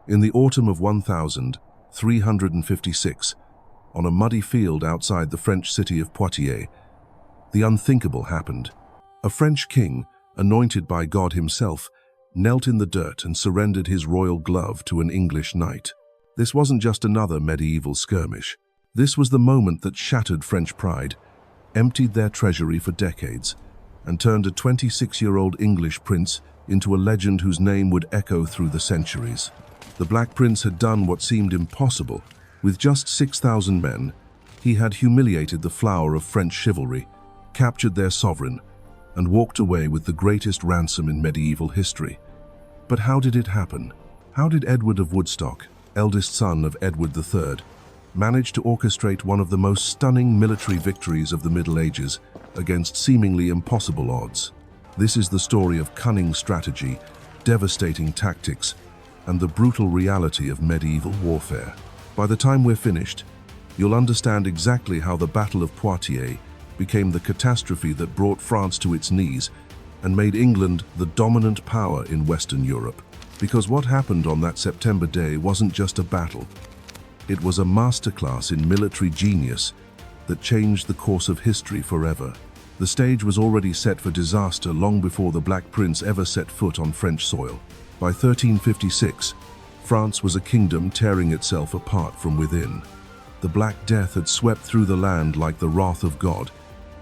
In the autumn of 1356, on a muddy field outside the French city of Poitiers, the unthinkable happened. A French king, anointed by God himself, knelt in the dirt and surrendered his royal glove to an English knight. This wasn't just another medieval skirmish. This was the moment that shattered French pride, emptied their treasury for decades, and turned a 26-year-old English prince into a legend whose name would echo through the centuries. The Black Prince had done what seemed impossible. With just 6,000 men, he had humiliated the flower of French chivalry, captured their sovereign, and walked away with the greatest ransom in medieval history. But how did it happen? How did Edward of Woodstock, eldest son of Edward III, manage to orchestrate one of the most stunning military victories of the Middle Ages against seemingly impossible odds? This is the story of cunning strategy, devastating tactics, and the brutal reality of medieval warfare. By the time we're finished, you'll understand exactly how the Battle of Poitiers became the catastrophe that brought France to its knees and made England the dominant power in Western Europe. Because what happened on that September day wasn't just a battle. It was a masterclass in military genius that changed the course of history forever. The stage was already set for disaster long before the Black Prince ever set foot on French soil. By 1356, France was a kingdom tearing itself apart from within. The Black Death had swept through the land like the wrath of God,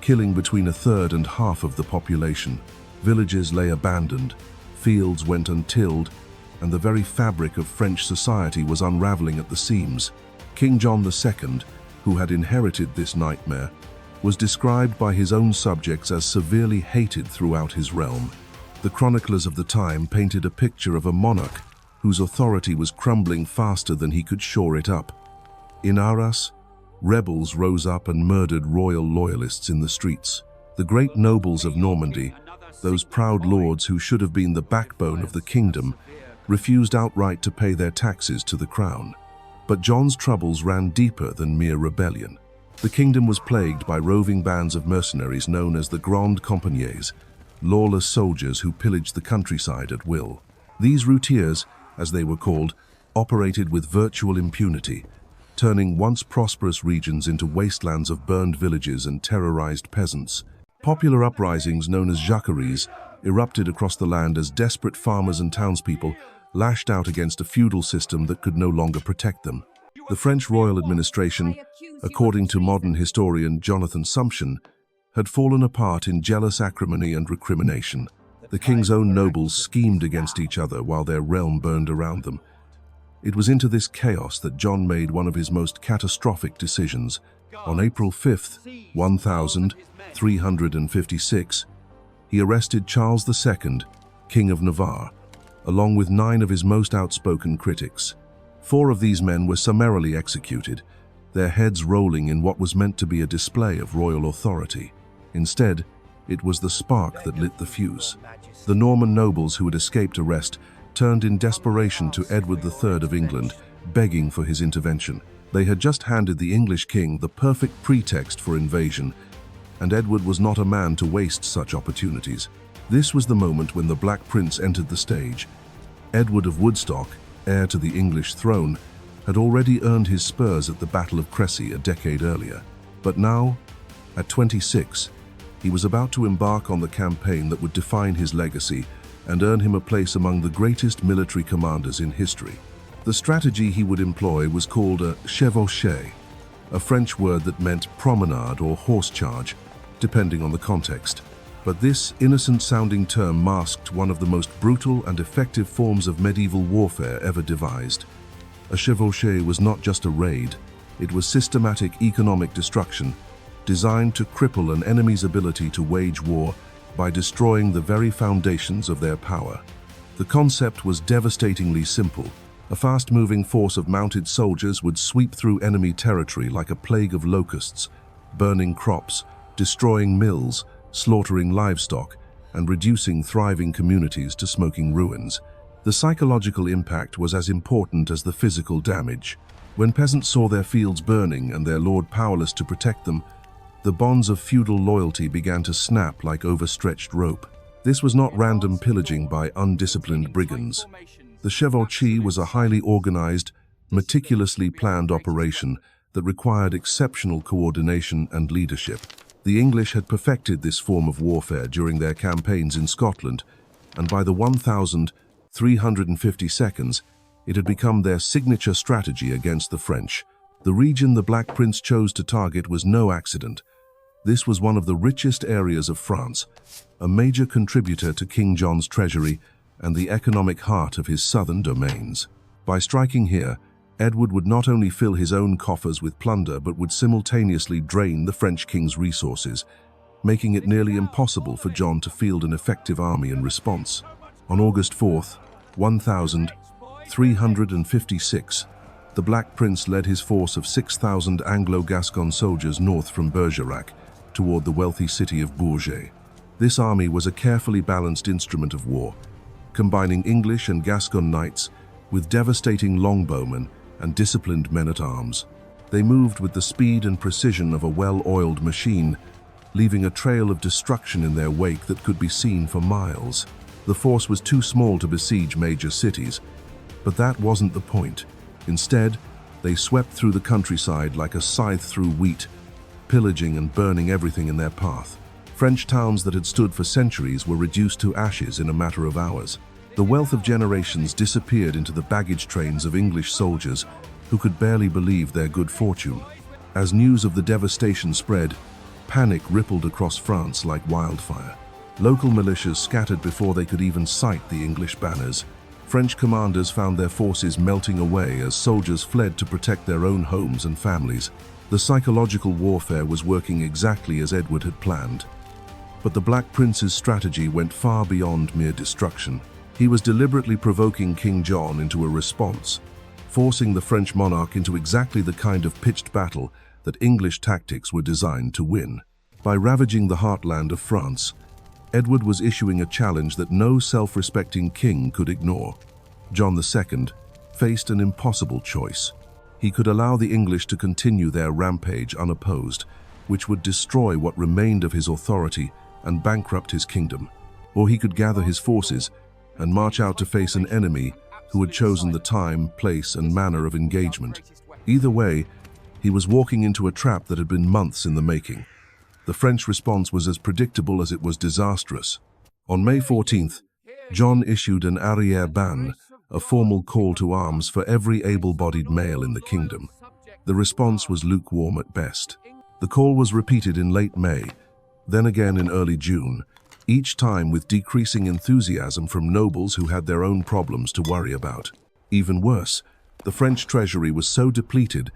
killing between a third and half of the population. Villages lay abandoned, fields went untilled, and the very fabric of French society was unraveling at the seams. King John II, who had inherited this nightmare, was described by his own subjects as severely hated throughout his realm. The chroniclers of the time painted a picture of a monarch whose authority was crumbling faster than he could shore it up. In Arras, rebels rose up and murdered royal loyalists in the streets. The great nobles of Normandy, those proud lords who should have been the backbone of the kingdom, refused outright to pay their taxes to the crown. But John's troubles ran deeper than mere rebellion. The kingdom was plagued by roving bands of mercenaries known as the Grands Compagnies, lawless soldiers who pillaged the countryside at will. These routiers, as they were called, operated with virtual impunity, turning once prosperous regions into wastelands of burned villages and terrorized peasants. Popular uprisings known as jacqueries erupted across the land as desperate farmers and townspeople lashed out against a feudal system that could no longer protect them. The French royal administration, according to modern historian Jonathan Sumption, had fallen apart in jealous acrimony and recrimination. The king's own nobles schemed against each other while their realm burned around them. It was into this chaos that John made one of his most catastrophic decisions. On April 5th, 1356, he arrested Charles II, King of Navarre, along with 9 of his most outspoken critics. 4 of these men were summarily executed, their heads rolling in what was meant to be a display of royal authority. Instead, it was the spark that lit the fuse. The Norman nobles who had escaped arrest turned in desperation to Edward III of England, begging for his intervention. They had just handed the English king the perfect pretext for invasion, and Edward was not a man to waste such opportunities. This was the moment when the Black Prince entered the stage. Edward of Woodstock, heir to the English throne, had already earned his spurs at the Battle of Crécy a decade earlier. But now, at 26, he was about to embark on the campaign that would define his legacy and earn him a place among the greatest military commanders in history. The strategy he would employ was called a Chevauchée, a French word that meant promenade or horse charge, depending on the context. But this innocent-sounding term masked one of the most brutal and effective forms of medieval warfare ever devised. A chevauchée was not just a raid, it was systematic economic destruction, designed to cripple an enemy's ability to wage war by destroying the very foundations of their power. The concept was devastatingly simple. A fast-moving force of mounted soldiers would sweep through enemy territory like a plague of locusts, burning crops, destroying mills, slaughtering livestock, and reducing thriving communities to smoking ruins. The psychological impact was as important as the physical damage. When peasants saw their fields burning and their lord powerless to protect them, the bonds of feudal loyalty began to snap like overstretched rope. This was not random pillaging by undisciplined brigands. The Chevauchée was a highly organized, meticulously planned operation that required exceptional coordination and leadership. The English had perfected this form of warfare during their campaigns in Scotland, and by the 1352, it had become their signature strategy against the French. The region the Black Prince chose to target was no accident. This was one of the richest areas of France, a major contributor to King John's treasury and the economic heart of his southern domains. By striking here, Edward would not only fill his own coffers with plunder but would simultaneously drain the French king's resources, making it nearly impossible for John to field an effective army in response. On August 4th, 1356, the Black Prince led his force of 6,000 Anglo-Gascon soldiers north from Bergerac toward the wealthy city of Bourges. This army was a carefully balanced instrument of war, combining English and Gascon knights with devastating longbowmen and disciplined men-at-arms. They moved with the speed and precision of a well-oiled machine, leaving a trail of destruction in their wake that could be seen for miles. The force was too small to besiege major cities, but that wasn't the point. Instead, they swept through the countryside like a scythe through wheat, pillaging and burning everything in their path. French towns that had stood for centuries were reduced to ashes in a matter of hours. The wealth of generations disappeared into the baggage trains of English soldiers who could barely believe their good fortune. As news of the devastation spread, panic rippled across France like wildfire. Local militias scattered before they could even sight the English banners. French commanders found their forces melting away as soldiers fled to protect their own homes and families. The psychological warfare was working exactly as Edward had planned. But the Black Prince's strategy went far beyond mere destruction. He was deliberately provoking King John into a response, forcing the French monarch into exactly the kind of pitched battle that English tactics were designed to win. By ravaging the heartland of France, Edward was issuing a challenge that no self-respecting king could ignore. John II faced an impossible choice. He could allow the English to continue their rampage unopposed, which would destroy what remained of his authority and bankrupt his kingdom. Or he could gather his forces and march out to face an enemy who had chosen the time, place, and manner of engagement. Either way, he was walking into a trap that had been months in the making. The French response was as predictable as it was disastrous. On May 14th, John issued an arrière-ban, a formal call to arms for every able-bodied male in the kingdom. The response was lukewarm at best. The call was repeated in late May, then again in early June, each time with decreasing enthusiasm from nobles who had their own problems to worry about. Even worse, the French treasury was so depleted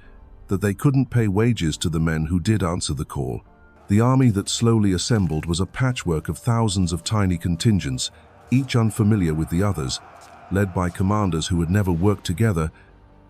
that they couldn't pay wages to the men who did answer the call. The army that slowly assembled was a patchwork of thousands of tiny contingents, each unfamiliar with the others, led by commanders who had never worked together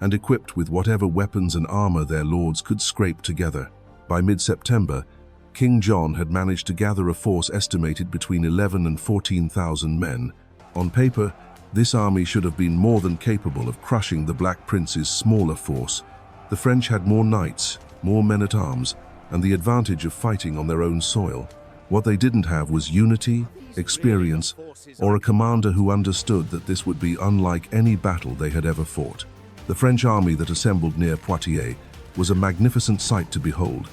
and equipped with whatever weapons and armor their lords could scrape together. By mid-September, King John had managed to gather a force estimated between 11,000 and 14,000 men. On paper, this army should have been more than capable of crushing the Black Prince's smaller force. The French had more knights, more men-at-arms, and the advantage of fighting on their own soil. What they didn't have was unity, experience, or a commander who understood that this would be unlike any battle they had ever fought. The French army that assembled near Poitiers was a magnificent sight to behold.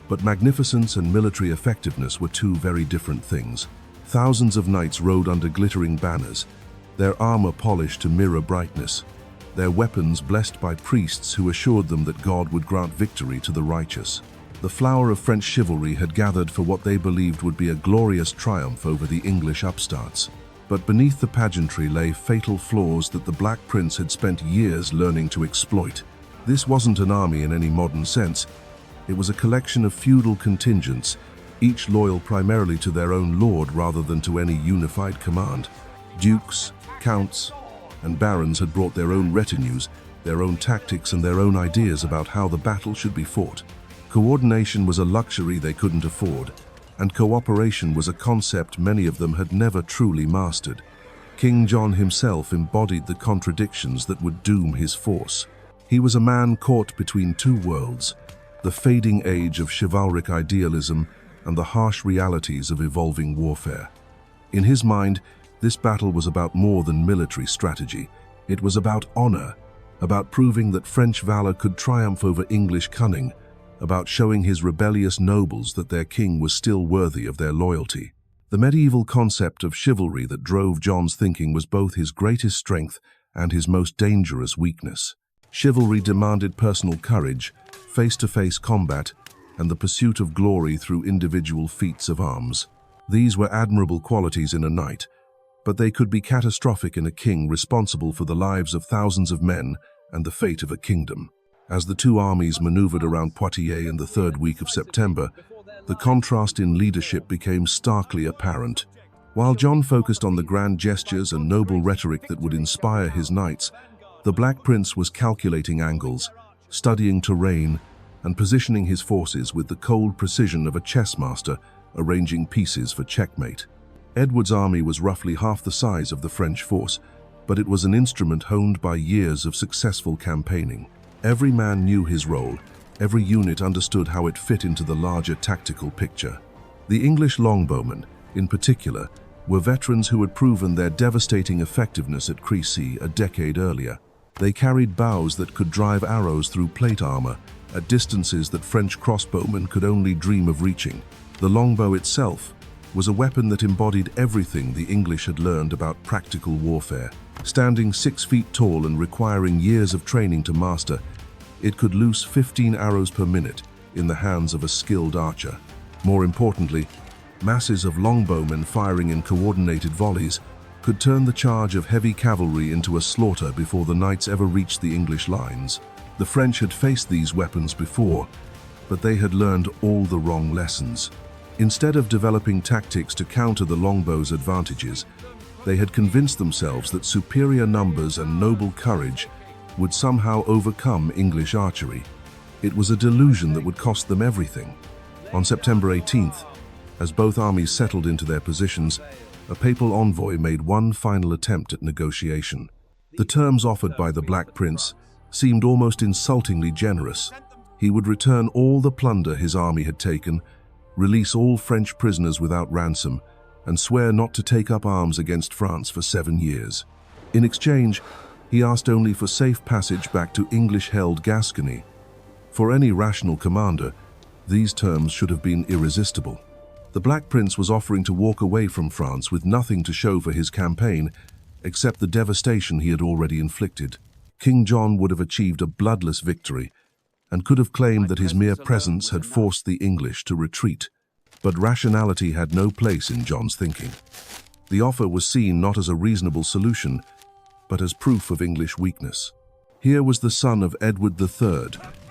But magnificence and military effectiveness were two very different things. Thousands of knights rode under glittering banners, their armor polished to mirror brightness, their weapons blessed by priests who assured them that God would grant victory to the righteous. The flower of French chivalry had gathered for what they believed would be a glorious triumph over the English upstarts. But beneath the pageantry lay fatal flaws that the Black Prince had spent years learning to exploit. This wasn't an army in any modern sense. It was a collection of feudal contingents, each loyal primarily to their own lord rather than to any unified command. Dukes, counts, and barons had brought their own retinues, their own tactics, and their own ideas about how the battle should be fought. Coordination was a luxury they couldn't afford, and cooperation was a concept many of them had never truly mastered. King John himself embodied the contradictions that would doom his force. He was a man caught between two worlds, the fading age of chivalric idealism and the harsh realities of evolving warfare. In his mind, this battle was about more than military strategy. It was about honor, about proving that French valor could triumph over English cunning, about showing his rebellious nobles that their king was still worthy of their loyalty. The medieval concept of chivalry that drove John's thinking was both his greatest strength and his most dangerous weakness. Chivalry demanded personal courage, face-to-face combat, and the pursuit of glory through individual feats of arms. These were admirable qualities in a knight, but they could be catastrophic in a king responsible for the lives of thousands of men and the fate of a kingdom. As the two armies maneuvered around Poitiers in the third week of September, the contrast in leadership became starkly apparent. While John focused on the grand gestures and noble rhetoric that would inspire his knights, the Black Prince was calculating angles, studying terrain, and positioning his forces with the cold precision of a chess master arranging pieces for checkmate. Edward's army was roughly half the size of the French force, but it was an instrument honed by years of successful campaigning. Every man knew his role, every unit understood how it fit into the larger tactical picture. The English longbowmen, in particular, were veterans who had proven their devastating effectiveness at Crécy a decade earlier. They carried bows that could drive arrows through plate armor at distances that French crossbowmen could only dream of reaching. The longbow itself was a weapon that embodied everything the English had learned about practical warfare. Standing 6 feet tall and requiring years of training to master, it could loose 15 arrows per minute in the hands of a skilled archer. More importantly, masses of longbowmen firing in coordinated volleys could turn the charge of heavy cavalry into a slaughter before the knights ever reached the English lines. The French had faced these weapons before, but they had learned all the wrong lessons. Instead of developing tactics to counter the longbow's advantages, they had convinced themselves that superior numbers and noble courage would somehow overcome English archery. It was a delusion that would cost them everything. On September 18th, as both armies settled into their positions, a papal envoy made one final attempt at negotiation. The terms offered by the Black Prince seemed almost insultingly generous. He would return all the plunder his army had taken, release all French prisoners without ransom, and swear not to take up arms against France for 7 years. In exchange, he asked only for safe passage back to English-held Gascony. For any rational commander, these terms should have been irresistible. The Black Prince was offering to walk away from France with nothing to show for his campaign, except the devastation he had already inflicted. King John would have achieved a bloodless victory, and could have claimed that his mere presence had forced the English to retreat. But rationality had no place in John's thinking. The offer was seen not as a reasonable solution, but as proof of English weakness. Here was the son of Edward III,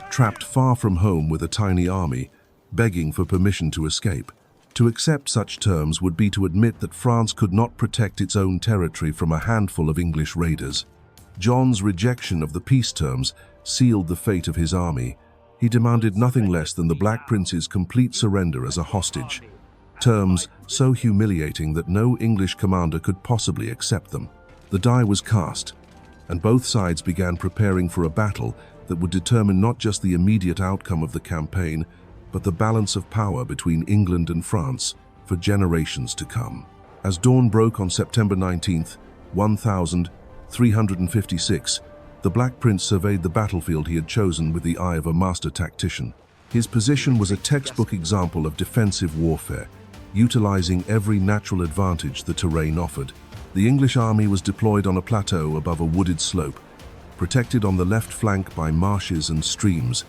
trapped far from home with a tiny army, begging for permission to escape. To accept such terms would be to admit that France could not protect its own territory from a handful of English raiders. John's rejection of the peace terms sealed the fate of his army. He demanded nothing less than the Black Prince's complete surrender as a hostage. Terms so humiliating that no English commander could possibly accept them. The die was cast, and both sides began preparing for a battle that would determine not just the immediate outcome of the campaign, but the balance of power between England and France for generations to come. As dawn broke on September 19th, 1356, the Black Prince surveyed the battlefield he had chosen with the eye of a master tactician. His position was a textbook example of defensive warfare, utilizing every natural advantage the terrain offered. The English army was deployed on a plateau above a wooded slope, protected on the left flank by marshes and streams,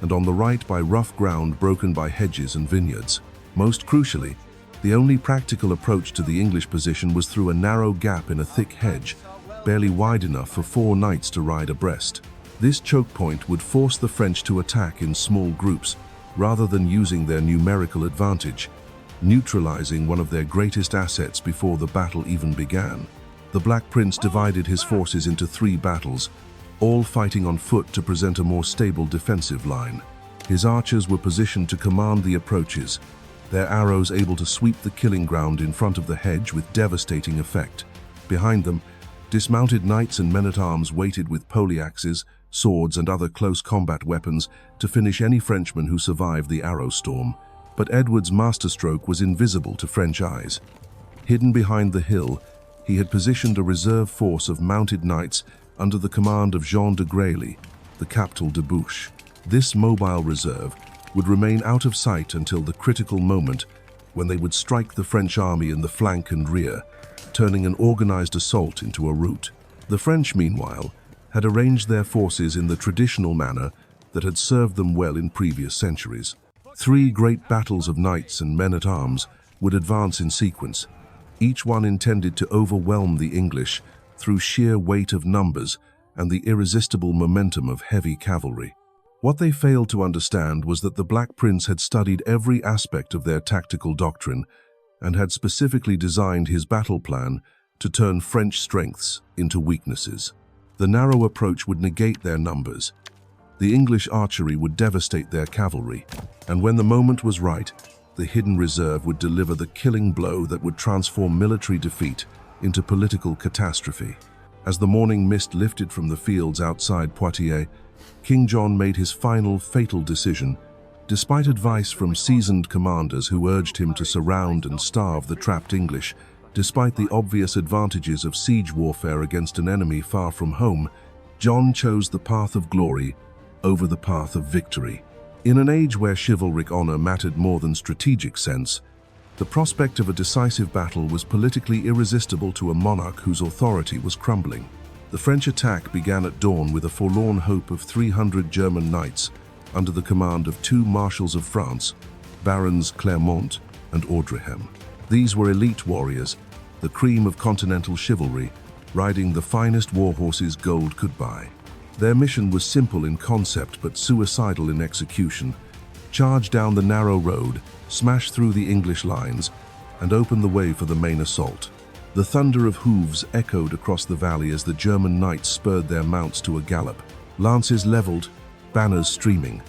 and on the right by rough ground broken by hedges and vineyards. Most crucially, the only practical approach to the English position was through a narrow gap in a thick hedge, barely wide enough for 4 knights to ride abreast. This choke point would force the French to attack in small groups, rather than using their numerical advantage, neutralizing one of their greatest assets before the battle even began. The Black Prince divided his forces into 3 battles, all fighting on foot to present a more stable defensive line. His archers were positioned to command the approaches, their arrows able to sweep the killing ground in front of the hedge with devastating effect. Behind them, dismounted knights and men-at-arms waited with poleaxes, swords and other close combat weapons to finish any Frenchman who survived the arrow storm. But Edward's masterstroke was invisible to French eyes. Hidden behind the hill, he had positioned a reserve force of mounted knights under the command of Jean de Grailly, the Captal de Buch. This mobile reserve would remain out of sight until the critical moment when they would strike the French army in the flank and rear, turning an organized assault into a rout. The French, meanwhile, had arranged their forces in the traditional manner that had served them well in previous centuries. 3 great battles of knights and men-at-arms would advance in sequence, each one intended to overwhelm the English through sheer weight of numbers and the irresistible momentum of heavy cavalry. What they failed to understand was that the Black Prince had studied every aspect of their tactical doctrine and had specifically designed his battle plan to turn French strengths into weaknesses. The narrow approach would negate their numbers. The English archery would devastate their cavalry, and when the moment was right, the hidden reserve would deliver the killing blow that would transform military defeat into political catastrophe. As the morning mist lifted from the fields outside Poitiers, King John made his final fatal decision, despite advice from seasoned commanders who urged him to surround and starve the trapped English. Despite the obvious advantages of siege warfare against an enemy far from home, John chose the path of glory over the path of victory. In an age where chivalric honor mattered more than strategic sense, the prospect of a decisive battle was politically irresistible to a monarch whose authority was crumbling. The French attack began at dawn with a forlorn hope of 300 German knights under the command of 2 marshals of France, Barons Clermont and Audrihem. These were elite warriors, the cream of continental chivalry, riding the finest war horses gold could buy. Their mission was simple in concept but suicidal in execution: charge down the narrow road, smash through the English lines, and open the way for the main assault. The thunder of hooves echoed across the valley as the German knights spurred their mounts to a gallop. Lances leveled, banners streaming,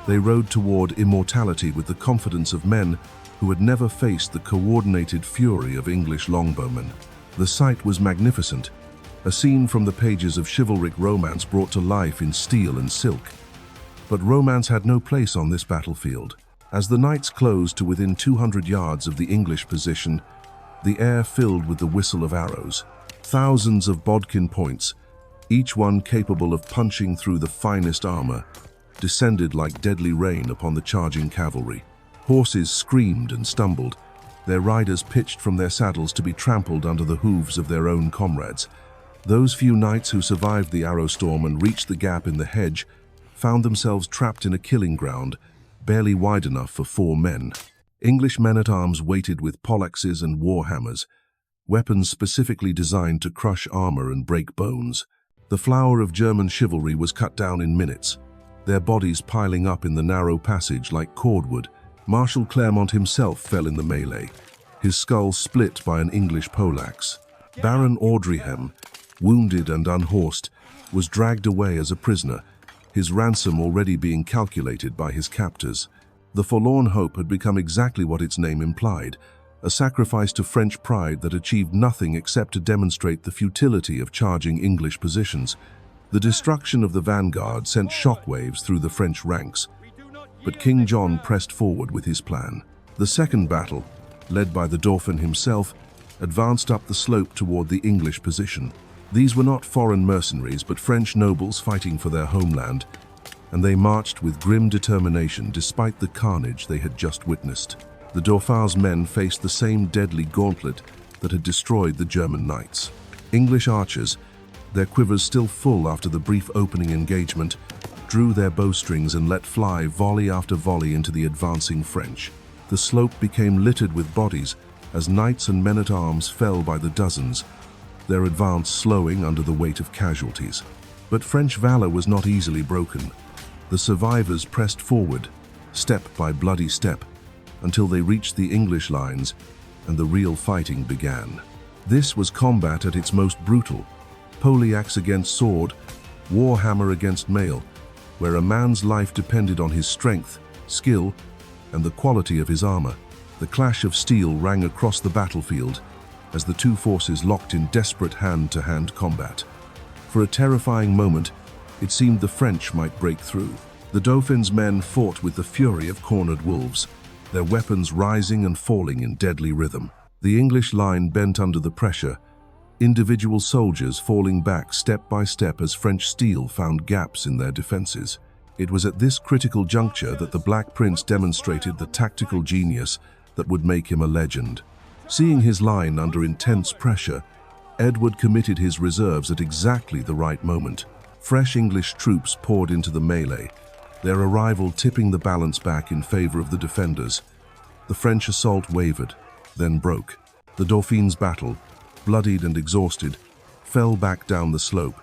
they rode toward immortality with the confidence of men who had never faced the coordinated fury of English longbowmen. The sight was magnificent, a scene from the pages of chivalric romance brought to life in steel and silk. But romance had no place on this battlefield. As the knights closed to within 200 yards of the English position, the air filled with the whistle of arrows. Thousands of bodkin points, each one capable of punching through the finest armor, descended like deadly rain upon the charging cavalry. Horses screamed and stumbled, their riders pitched from their saddles to be trampled under the hooves of their own comrades. Those few knights who survived the arrow storm and reached the gap in the hedge found themselves trapped in a killing ground, barely wide enough for 4 men. English men-at-arms waited with poleaxes and war hammers, weapons specifically designed to crush armor and break bones. The flower of German chivalry was cut down in minutes, their bodies piling up in the narrow passage like cordwood. Marshal Clermont himself fell in the melee, his skull split by an English poleaxe. Baron Audrihem, wounded and unhorsed, was dragged away as a prisoner, his ransom already being calculated by his captors. The Forlorn Hope had become exactly what its name implied, a sacrifice to French pride that achieved nothing except to demonstrate the futility of charging English positions. The destruction of the vanguard sent shockwaves through the French ranks, but King John pressed forward with his plan. The second battle, led by the Dauphin himself, advanced up the slope toward the English position. These were not foreign mercenaries, but French nobles fighting for their homeland, and they marched with grim determination despite the carnage they had just witnessed. The Dauphin's men faced the same deadly gauntlet that had destroyed the German knights. English archers, their quivers still full after the brief opening engagement, drew their bowstrings and let fly volley after volley into the advancing French. The slope became littered with bodies as knights and men-at-arms fell by the dozens, their advance slowing under the weight of casualties. But French valor was not easily broken. The survivors pressed forward, step by bloody step, until they reached the English lines and the real fighting began. This was combat at its most brutal, poleaxe against sword, warhammer against mail, where a man's life depended on his strength, skill, and the quality of his armor. The clash of steel rang across the battlefield as the two forces locked in desperate hand-to-hand combat. For a terrifying moment, it seemed the French might break through. The Dauphin's men fought with the fury of cornered wolves, their weapons rising and falling in deadly rhythm. The English line bent under the pressure, individual soldiers falling back step by step as French steel found gaps in their defenses. It was at this critical juncture that the Black Prince demonstrated the tactical genius that would make him a legend. Seeing his line under intense pressure, Edward committed his reserves at exactly the right moment. Fresh English troops poured into the melee, their arrival tipping the balance back in favor of the defenders. The French assault wavered, then broke. The Dauphin's battle, bloodied and exhausted, fell back down the slope,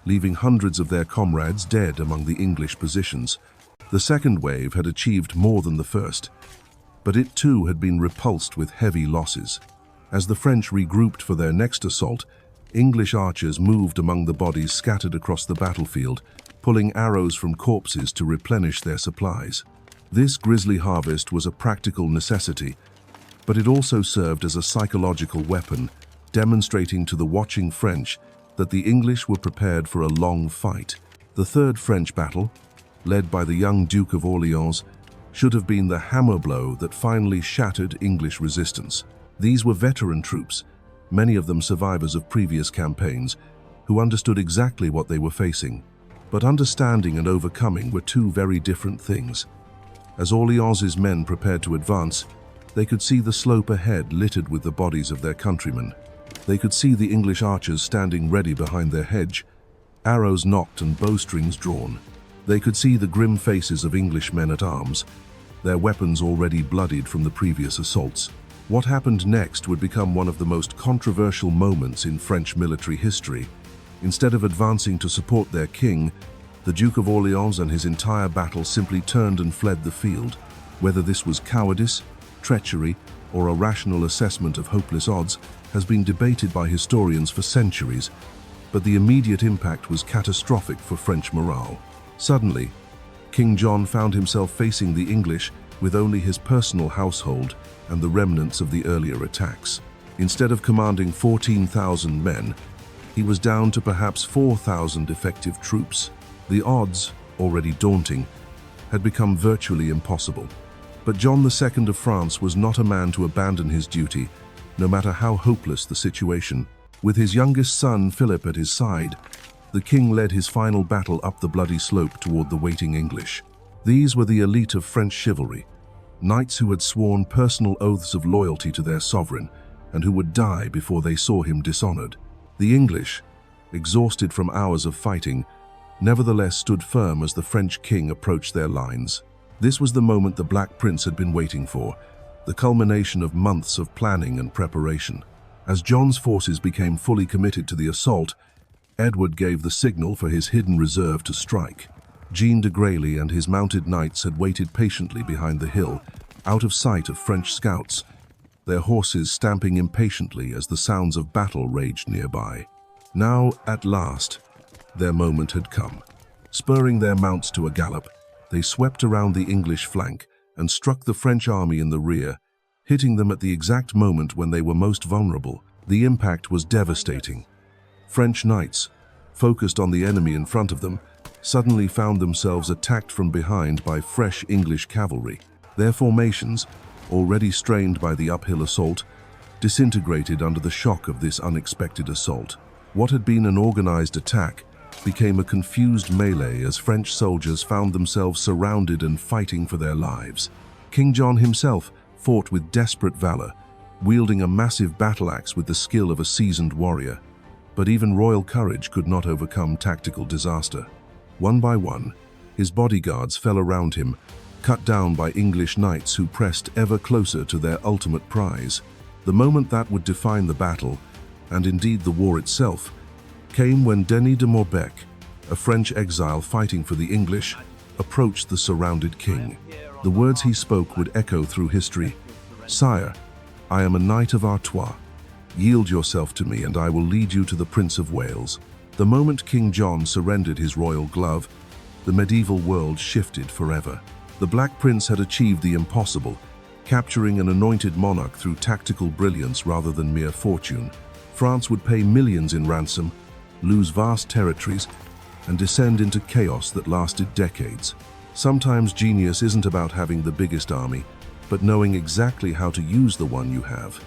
leaving hundreds of their comrades dead among the English positions. The second wave had achieved more than the first, but it too had been repulsed with heavy losses. As the French regrouped for their next assault, English archers moved among the bodies scattered across the battlefield, pulling arrows from corpses to replenish their supplies. This grisly harvest was a practical necessity, but it also served as a psychological weapon, demonstrating to the watching French that the English were prepared for a long fight. The third French battle, led by the young Duke of Orleans, should have been the hammer blow that finally shattered English resistance. These were veteran troops, many of them survivors of previous campaigns, who understood exactly what they were facing. But understanding and overcoming were two very different things. As Orleans's men prepared to advance, they could see the slope ahead littered with the bodies of their countrymen. They could see the English archers standing ready behind their hedge, arrows nocked and bowstrings drawn. They could see the grim faces of English men-at-arms, their weapons already bloodied from the previous assaults. What happened next would become one of the most controversial moments in French military history. Instead of advancing to support their king, the Duke of Orleans and his entire battle simply turned and fled the field. Whether this was cowardice, treachery, or a rational assessment of hopeless odds has been debated by historians for centuries, but the immediate impact was catastrophic for French morale. Suddenly, King John found himself facing the English with only his personal household and the remnants of the earlier attacks. Instead of commanding 14,000 men, he was down to perhaps 4,000 effective troops. The odds, already daunting, had become virtually impossible. But John II of France was not a man to abandon his duty, no matter how hopeless the situation. With his youngest son, Philip, at his side, the king led his final battle up the bloody slope toward the waiting English. These were the elite of French chivalry, knights who had sworn personal oaths of loyalty to their sovereign and who would die before they saw him dishonored. The English, exhausted from hours of fighting, nevertheless stood firm as the French king approached their lines. This was the moment the Black Prince had been waiting for, the culmination of months of planning and preparation. As John's forces became fully committed to the assault, Edward gave the signal for his hidden reserve to strike. Jean de Grailly and his mounted knights had waited patiently behind the hill, out of sight of French scouts, their horses stamping impatiently as the sounds of battle raged nearby. Now, at last, their moment had come. Spurring their mounts to a gallop, they swept around the English flank and struck the French army in the rear, hitting them at the exact moment when they were most vulnerable. The impact was devastating. French knights, focused on the enemy in front of them, suddenly found themselves attacked from behind by fresh English cavalry. Their formations, already strained by the uphill assault, disintegrated under the shock of this unexpected assault. What had been an organized attack became a confused melee as French soldiers found themselves surrounded and fighting for their lives. King John himself fought with desperate valor, wielding a massive battle axe with the skill of a seasoned warrior. But even royal courage could not overcome tactical disaster. One by one, his bodyguards fell around him, cut down by English knights who pressed ever closer to their ultimate prize. The moment that would define the battle, and indeed the war itself, came when Denis de Montbec, a French exile fighting for the English, approached the surrounded king. The words he spoke would echo through history. "Sire, I am a knight of Artois. Yield yourself to me and I will lead you to the Prince of Wales." The moment King John surrendered his royal glove, the medieval world shifted forever. The Black Prince had achieved the impossible, capturing an anointed monarch through tactical brilliance rather than mere fortune. France would pay millions in ransom, lose vast territories, and descend into chaos that lasted decades. Sometimes genius isn't about having the biggest army, but knowing exactly how to use the one you have.